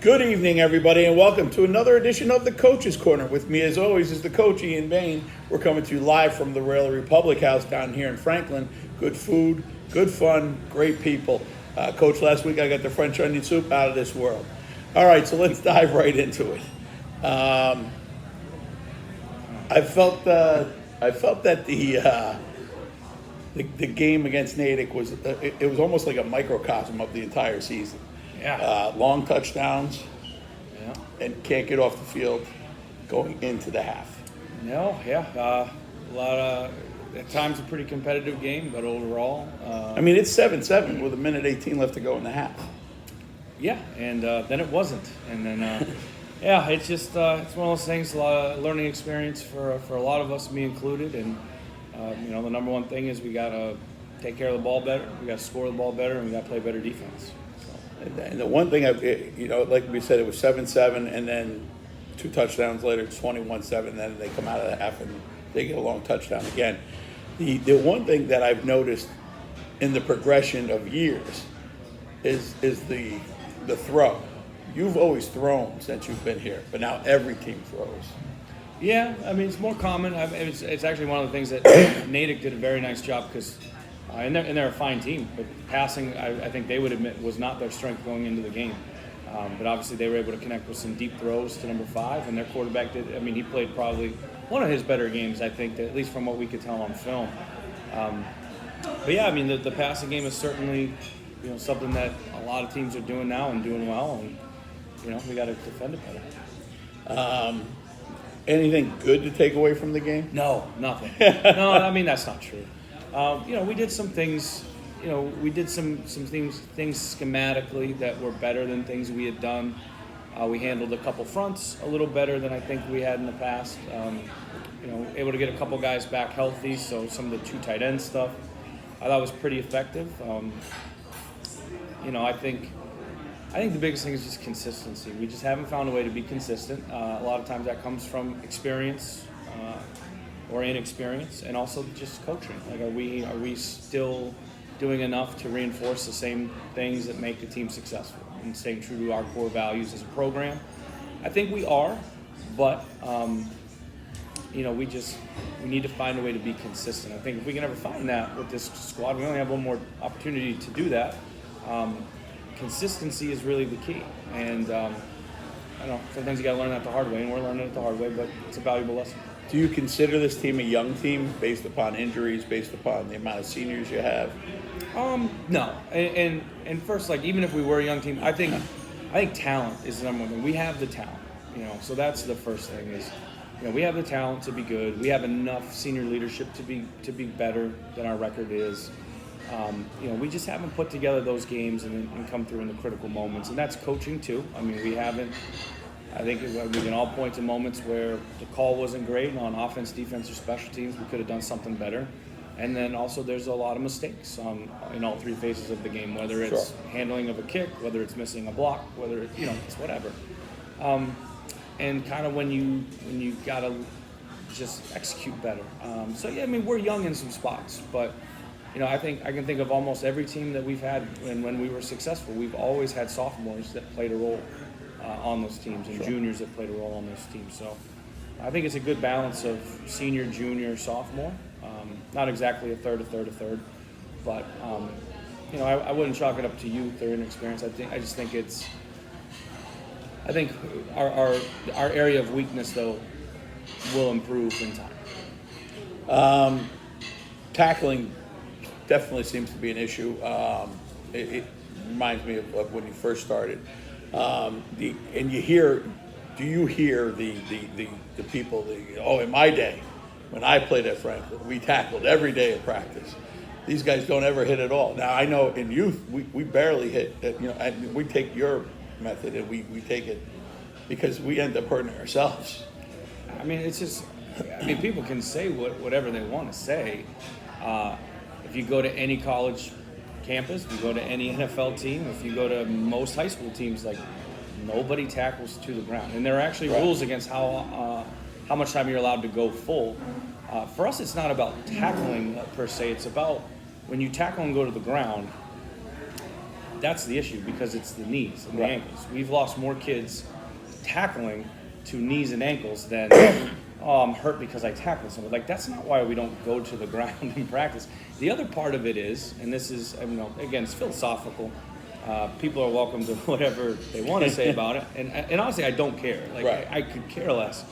Good evening, everybody, and welcome to another edition of the Coach's Corner. With me, as always, is the coach, Ian Bain. We're coming to you live from the Raillery Public House down here in Franklin. Good food, good fun, great people. Coach, last week I got the French onion soup out of this world. All right, so let's dive right into it. I felt that the game against Natick was it was almost like a microcosm of the entire season. Yeah. Long touchdowns, Yeah. and can't get off the field going into the half. No, yeah. A lot of, at times, a pretty competitive game, but overall. I mean, it's 7-7 with a minute 18 left to go in the half. Yeah, and then it wasn't. And then, yeah, it's just, it's one of those things, a lot of learning experience for a lot of us, me included. And, the number one thing is we got to take care of the ball better, we got to score the ball better, and we got to play better defense. And the one thing, like we said, it was 7-7, and then 2 touchdowns later, it's 21-7, and then they come out of the half and they get a long touchdown again. The one thing that I've noticed in the progression of years is the throw. You've always thrown since you've been here, but now every team throws. Yeah, I mean, it's more common. It's actually one of the things that Natick did a very nice job because and they're a fine team, but passing, I think they would admit, was not their strength going into the game. But obviously they were able to connect with some deep throws to number 5, and their quarterback did. I mean, he played probably one of his better games, I think, at least from what we could tell on film. But yeah, I mean, the passing game is certainly, something that a lot of teams are doing now and doing well, and we got to defend it better. Anything good to take away from the game? No, nothing. No, I mean, that's not true. We did some things. We did some things schematically that were better than things we had done. We handled a couple fronts a little better than I think we had in the past. Able to get a couple guys back healthy, so some of the 2 tight end stuff I thought was pretty effective. I think the biggest thing is just consistency. We just haven't found a way to be consistent. A lot of times that comes from experience. Or inexperience, and also just coaching. Like, are we still doing enough to reinforce the same things that make the team successful and staying true to our core values as a program? I think we are, but we need to find a way to be consistent. I think if we can ever find that with this squad, we only have one more opportunity to do that. Consistency is really the key, and sometimes you got to learn that the hard way, and we're learning it the hard way, but it's a valuable lesson. Do you consider this team a young team based upon injuries, based upon the amount of seniors you have? No. And first, even if we were a young team, I think talent is the number one thing. We have the talent, so that's the first thing is, we have the talent to be good. We have enough senior leadership to be better than our record is. We just haven't put together those games and come through in the critical moments, and that's coaching too. I mean, we haven't. I think we can all point to moments where the call wasn't great on offense, defense, or special teams. We could have done something better. And then also there's a lot of mistakes in all 3 phases of the game, whether it's handling of a kick, whether it's missing a block, whether it's whatever. And kind of when you got to just execute better. We're young in some spots, but I think I can think of almost every team that we've had when we were successful. We've always had sophomores that played a role on those teams, and juniors that played a role on those teams. So I think it's a good balance of senior, junior, sophomore. Not exactly a third, but I wouldn't chalk it up to youth or inexperience. I just think our area of weakness though will improve in time. Tackling definitely seems to be an issue. It reminds me of when you first started. Do you hear the people, in my day, when I played at Franklin, we tackled every day at practice. These guys don't ever hit at all. Now, I know in youth, we barely hit, and we take your method and we take it because we end up hurting ourselves. I mean, it's just, people can say whatever they want to say. If you go to any college campus, if you go to any NFL team, if you go to most high school teams, nobody tackles to the ground. And there are actually rules against how much time you're allowed to go full. For us, it's not about tackling per se. It's about when you tackle and go to the ground, that's the issue because it's the knees and the Right. ankles. We've lost more kids tackling to knees and ankles than oh, I'm hurt because I tackled someone. Like, that's not why we don't go to the ground in practice. The other part of it is, and this is, again, it's philosophical. People are welcome to whatever they want to say about it. And honestly, I don't care. Like, Right. I could care less.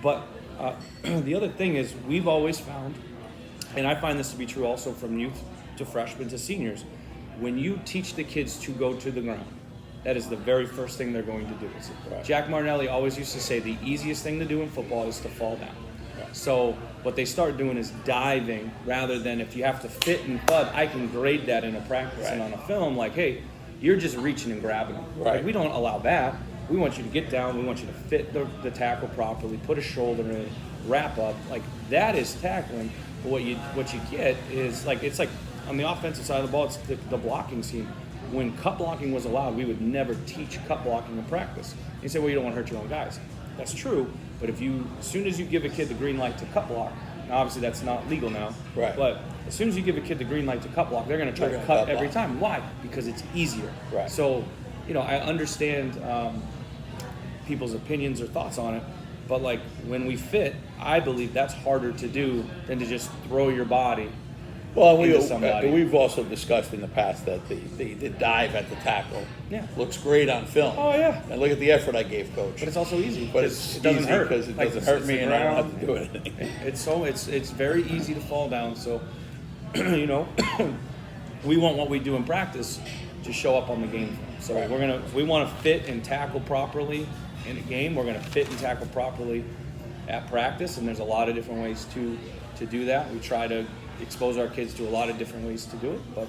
But the other thing is, we've always found, and I find this to be true also from youth to freshmen to seniors, when you teach the kids to go to the ground, that is the very first thing they're going to do. Right. Jack Martinelli always used to say the easiest thing to do in football is to fall down. Right. So what they start doing is diving rather than if you have to fit and thud, I can grade that in a practice and on a film like, hey, you're just reaching and grabbing them. Right. Like, we don't allow that. We want you to get down. We want you to fit the tackle properly, put a shoulder in, wrap up. Like, that is tackling. But what you get is, like, it's like on the offensive side of the ball, it's the blocking scheme. When cut blocking was allowed, we would never teach cut blocking in practice. You say, well, you don't want to hurt your own guys. That's true, but as soon as you give a kid the green light to cut block, now obviously that's not legal now, Right. but as soon as you give a kid the green light to cut block, they're going to try to cut every time. Why? Because it's easier. Right. So, I understand people's opinions or thoughts on it, but like when we fit, I believe that's harder to do than to just throw your body. Well, into somebody. we've also discussed in the past that the dive at the tackle Yeah. looks great on film. Oh, yeah. And look at the effort I gave, Coach. But it's also easy. But because it doesn't hurt because it Like, doesn't hurt it's me the and I don't ground. have to do anything. It's very easy to fall down. So, we want what we do in practice to show up on the game film. So Right. if we want to fit and tackle properly in a game, we're gonna fit and tackle properly at practice, and there's a lot of different ways to do that. We try to expose our kids to a lot of different ways to do it, but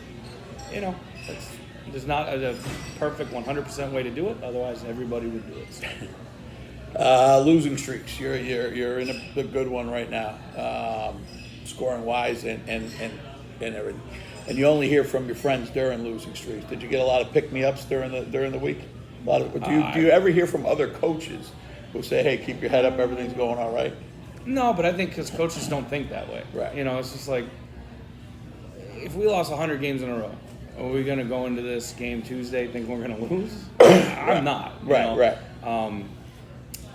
there's not a perfect 100% way to do it. Otherwise, everybody would do it. So. Losing streaks. You're in a good one right now, scoring wise and everything. And you only hear from your friends during losing streaks. Did you get a lot of pick-me-ups during the week? Do you ever hear from other coaches who say, "Hey, keep your head up, everything's going all right"? No, but I think because coaches don't think that way. Right. It's just like, if we lost 100 games in a row, are we going to go into this game Tuesday thinking we're going to lose? I'm not. Right.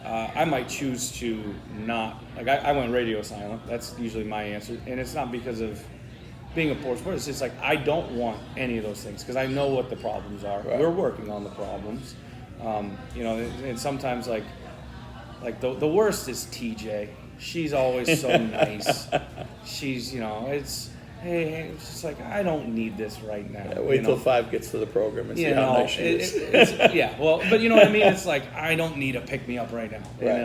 I might choose to not. Like, I went radio silent. That's usually my answer. And it's not because of being a poor sport. It's just like, I don't want any of those things because I know what the problems are. Right. We're working on the problems. And sometimes, like the worst is TJ. She's always so nice. She's, it's just like, I don't need this right now. Yeah, wait till 5 gets to the program and see how nice she is. Yeah, well, but you know what I mean? It's like, I don't need a pick-me-up right now. Right.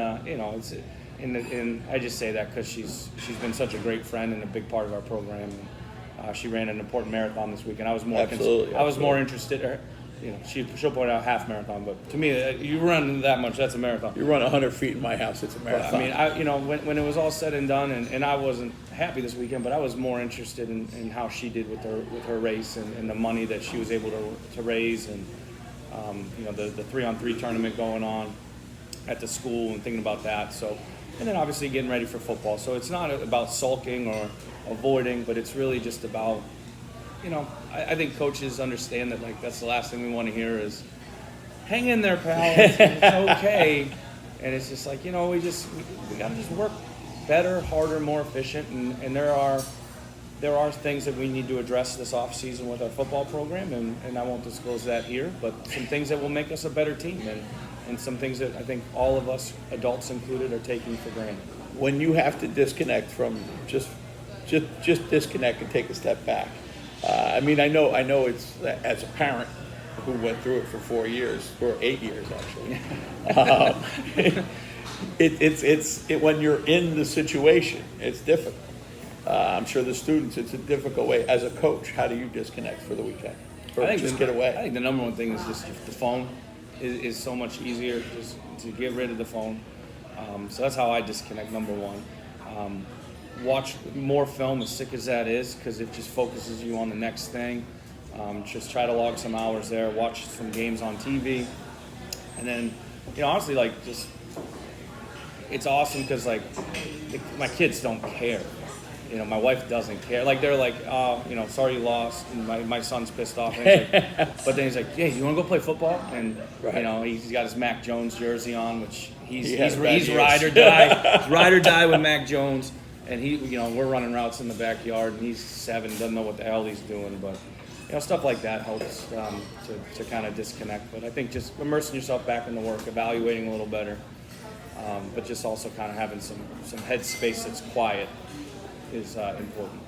And, and I just say that because she's been such a great friend and a big part of our program. She ran an important marathon this week, and I was more more interested. She'll point out half marathon, but to me, you run that much, that's a marathon. You run 100 feet in my house, it's a marathon. When it was all said and done, and I wasn't happy this weekend, but I was more interested in how she did with her race and the money that she was able to raise, and the 3-on-3 tournament going on at the school and thinking about that. So, and then obviously getting ready for football. So it's not about sulking or avoiding, but it's really just about, I think coaches understand that, like, that's the last thing we want to hear is, hang in there, pal, it's okay. And it's just like, we got to just work better, harder, more efficient. And there are things that we need to address this off season with our football program, and I won't disclose that here, but some things that will make us a better team, and some things that I think all of us, adults included, are taking for granted. When you have to disconnect from just disconnect and take a step back. I know it's, as a parent who went through it for 4 years, or 8 years actually. It's when you're in the situation, it's difficult. I'm sure the students, it's a difficult way. As a coach, how do you disconnect for the weekend? Or just get away? I think the number one thing is just the phone is so much easier just to get rid of the phone. So that's how I disconnect, number one. Watch more film, as sick as that is, because it just focuses you on the next thing. Just try to log some hours there, watch some games on TV. And then, honestly, it's awesome because, my kids don't care. you know, my wife doesn't care. Like, they're like, oh, you know, sorry you lost. And my son's pissed off. And he's like, but then he's like, yeah, you want to go play football? And, you know, he's got his Mac Jones jersey on, which he's ride or die. He's ride or die with Mac Jones. And you know, we're running routes in the backyard, and he's 7, doesn't know what the hell he's doing. But, you know, stuff like that helps to kind of disconnect. But I think just immersing yourself back in the work, evaluating a little better, but just also kind of having some headspace that's quiet is important.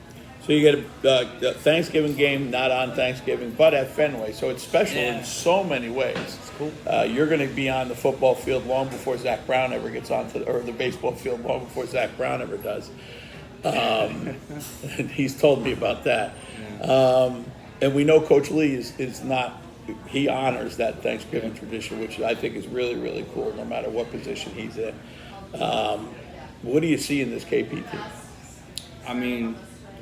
So you get a Thanksgiving game, not on Thanksgiving, but at Fenway. So it's special in so many ways. It's cool. You're going to be on the football field long before Zach Brown ever gets onto, or the baseball field long before Zach Brown ever does. And he's told me about that. And we know Coach Lee is not. He honors that Thanksgiving tradition, which I think is really, really cool, no matter what position he's in. What do you see in this KP team? I mean,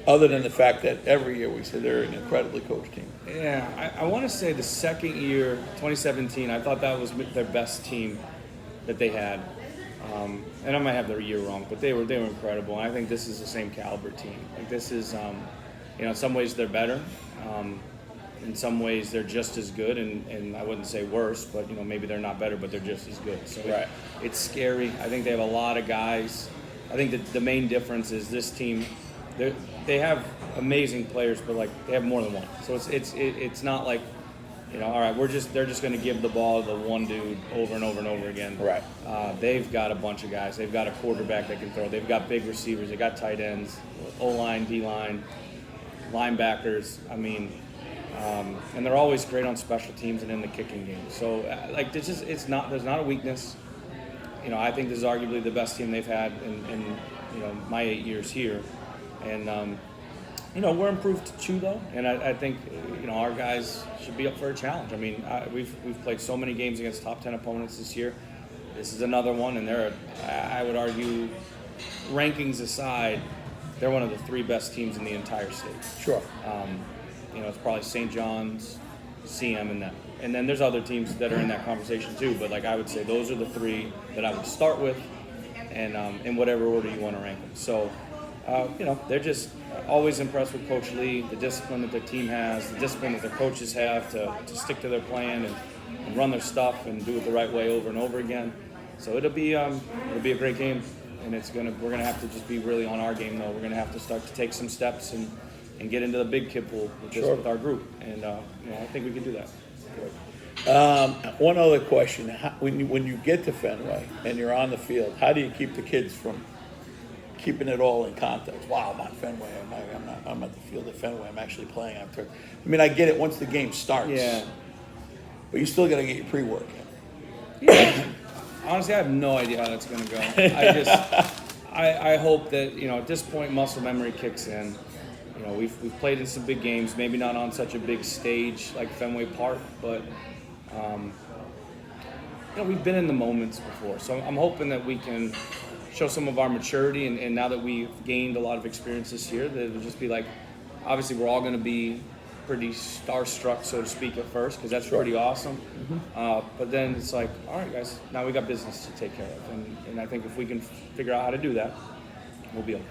other than the fact that every year we say they're an incredibly coached team. Yeah, I want to say the second year, 2017, I thought that was their best team that they had. And I might have their year wrong, but they were incredible. And I think this is the same caliber team. Like, this is, you know, in some ways they're better. In some ways they're just as good, and I wouldn't say worse, but, you know, maybe they're not better, but they're just as good. So it's scary. I think they have a lot of guys. I think that the main difference is this team, they have amazing players, but, like, they have more than one. So it's not like, you know, all right, they're just going to give the ball to the one dude over and over and over again. Right. They've got a bunch of guys. They've got a quarterback that can throw. They've got big receivers. They got tight ends, O-line, D-line, linebackers. I mean, and they're always great on special teams and in the kicking game. So, like, there's not a weakness. You know, I think this is arguably the best team they've had in you know, my 8 years here. And, you know, we're improved too, though. And I think, you know, our guys should be up for a challenge. I mean, we've played so many games against top 10 opponents this year. This is another one, and I would argue, rankings aside, they're one of the 3 best teams in the entire state. Sure. You know, it's probably St. John's, CM, and them. And then there's other teams that are in that conversation too. But, like, I would say those are the 3 that I would start with, and in whatever order you want to rank them. So, you know, they're just always impressed with Coach Lee, the discipline that their team has, the discipline that their coaches have to stick to their plan and run their stuff and do it the right way over and over again. So it'll be a great game, and we're gonna have to just be really on our game, though. We're gonna have to start to take some steps and get into the big kid pool with our group, and you know, I think we can do that. One other question: when you get to Fenway and you're on the field, how do you keep the kids from keeping it all in context? Wow, I'm on Fenway. I'm at the field at Fenway. I'm actually playing. I mean, I get it once the game starts. Yeah. But you still got to get your pre-work in. Yeah. Honestly, I have no idea how that's going to go. I hope that, you know, at this point, muscle memory kicks in. You know, we've played in some big games, maybe not on such a big stage like Fenway Park, but you know, we've been in the moments before. So I'm hoping that we can show some of our maturity, and now that we've gained a lot of experience this year, that it'll just be like, obviously we're all going to be pretty starstruck, so to speak, at first, because that's pretty awesome. Mm-hmm. But then it's like, all right, guys, now we got business to take care of, and I think if we can figure out how to do that, we'll be okay.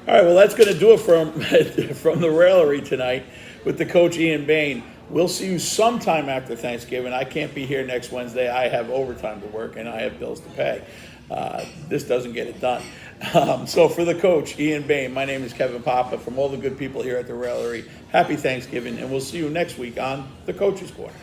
All right, well, that's going to do it from the Raillery tonight with the coach Ian Bain. We'll see you sometime after Thanksgiving. I can't be here next Wednesday. I have overtime to work, and I have bills to pay. This doesn't get it done. So for the coach, Ian Bain, my name is Kevin Papa. From all the good people here at the Raillery, happy Thanksgiving, and we'll see you next week on the Coach's Corner.